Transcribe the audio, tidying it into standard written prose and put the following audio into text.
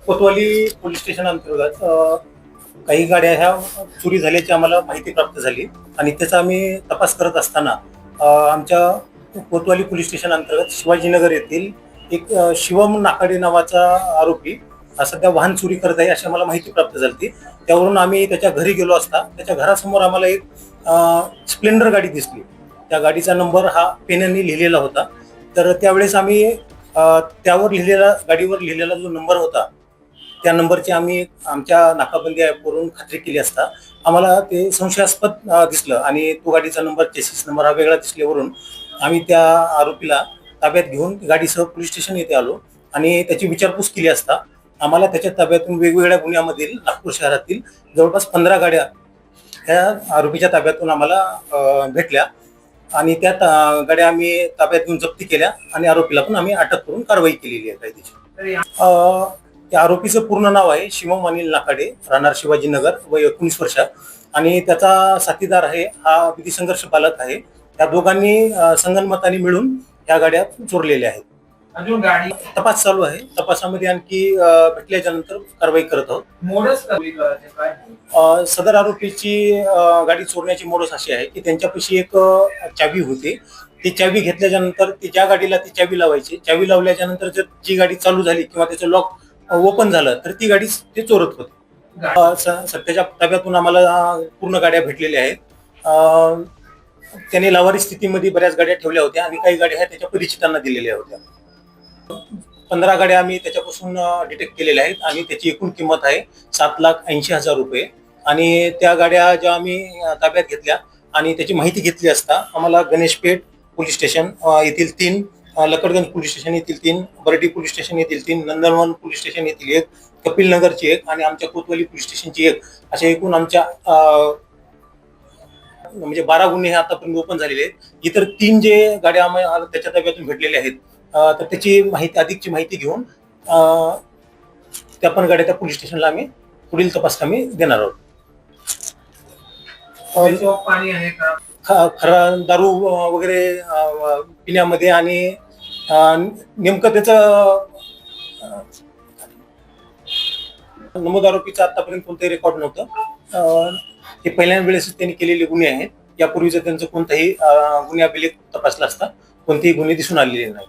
कोतवाली police station अंतर्गत काही गाड्या ह्या चोरी झाल्याची आम्हाला माहिती प्राप्त झाली आणि त्याचा आम्ही तपास करत असताना आमच्या कोतवाली पोलीस स्टेशन अंतर्गत शिवाजीनगर येथील एक शिवम नाकाडे नावाचा आरोपी सध्या वाहन चोरी करत आहे अशी आम्हाला माहिती प्राप्त झाली. त्यावरून आम्ही त्याच्या घरी गेलो असता त्याच्या घरासमोर आम्हाला एक स्प्लेंडर गाडी दिसली. त्या गाडीचा नंबर हा पेनाने लिहिलेला होता. तर त्यावेळेस आम्ही त्यावर लिहिलेला गाडीवर लिहिलेला जो नंबर होता त्या नंबरची आम्ही आमच्या नाकाबंदी ॲपवरून खात्री केली असता आम्हाला ते संशयास्पद दिसलं आणि तो गाडीचा नंबर चेसिस नंबर हा वेगळा दिसल्यावरून आम्ही त्या आरोपीला ताब्यात घेऊन गाडीसह पोलीस स्टेशन येथे आलो आणि त्याची विचारपूस केली असता आम्हाला त्याच्या ताब्यातून वेगवेगळ्या गुन्ह्यामधील नागपूर शहरातील जवळपास 15 गाड्या ह्या आरोपीच्या ताब्यातून आम्हाला भेटल्या आणि त्या गाड्या आम्ही ताब्यात घेऊन जप्ती केल्या आणि आरोपीला पण आम्ही अटक करून कारवाई केलेली आहे कायदेशीर. त्या आरोपीचं पूर्ण नाव आहे शिवम अनिल नाकाडे, राहणार शिवाजीनगर, वय 19 वर्ष आणि त्याचा साथीदार आहे हा विधी संघर्ष पालक आहे. त्या दोघांनी संगनमताने मिळून या गाड्या चोरलेल्या आहेत. अजून गाडी तपास चालू आहे. तपासामध्ये आणखी भेटल्याच्या नंतर कारवाई करत आहोत. मोडस काय सदर आरोपीची गाडी चोरण्याची मोडस अशी आहे की त्यांच्यापाशी एक चावी होती. ती चावी घेतल्याच्या नंतर ती ज्या गाडीला ती चावी लावायची, चावी लावल्याच्या नंतर जर जी गाडी चालू झाली किंवा त्याचं लॉक ओपन झालं तर ती गाडी ते चोरत होती. सध्याच्या ताब्यातून आम्हाला पूर्ण गाड्या भेटलेल्या आहेत. त्याने लावारी स्थितीमध्ये बऱ्याच गाड्या ठेवल्या होत्या आणि काही गाड्या त्याच्या परिचितांना दिलेल्या होत्या. 15 गाड्या आम्ही त्याच्यापासून डिटेक्ट केलेल्या आहेत आणि त्याची एकूण किंमत आहे 7,80,000 रुपये. आणि त्या गाड्या ज्या आम्ही ताब्यात घेतल्या आणि त्याची माहिती घेतली असता आम्हाला गणेशपेठ पोलीस स्टेशन येथील 3, लकडगंज पोलीस स्टेशन येथील 3, बर्डी पोलीस स्टेशन येथील 3, नंदनवन पोलीस स्टेशन येथील 1, कपिल नगरची 1 आणि आमच्या कोतवाली पोलीस स्टेशनची 1 अशा एकूण आमच्या म्हणजे 12 गुन्हे हे आतापर्यंत ओपन झालेले आहेत. इतर 3 जे गाड्या आम्हाला त्याच्या ताब्यातून भेटलेल्या आहेत तर त्याची माहिती अधिकची माहिती घेऊन त्या पण गाड्या त्या पोलीस स्टेशनला आम्ही पुढील तपास आम्ही देणार आहोत. पाणी आहे का खरा दारू वगैरे पिण्यामध्ये आणि नेमकं त्याचं नमूद आरोपीचं आतापर्यंत कोणतंही रेकॉर्ड नव्हतं. हे पहिल्या वेळेस त्यांनी केलेले गुन्हे आहेत. यापूर्वीचं त्यांचं कोणताही गुन्हे अभिलेख तपासला असता कोणतेही गुन्हे दिसून आलेले नाही.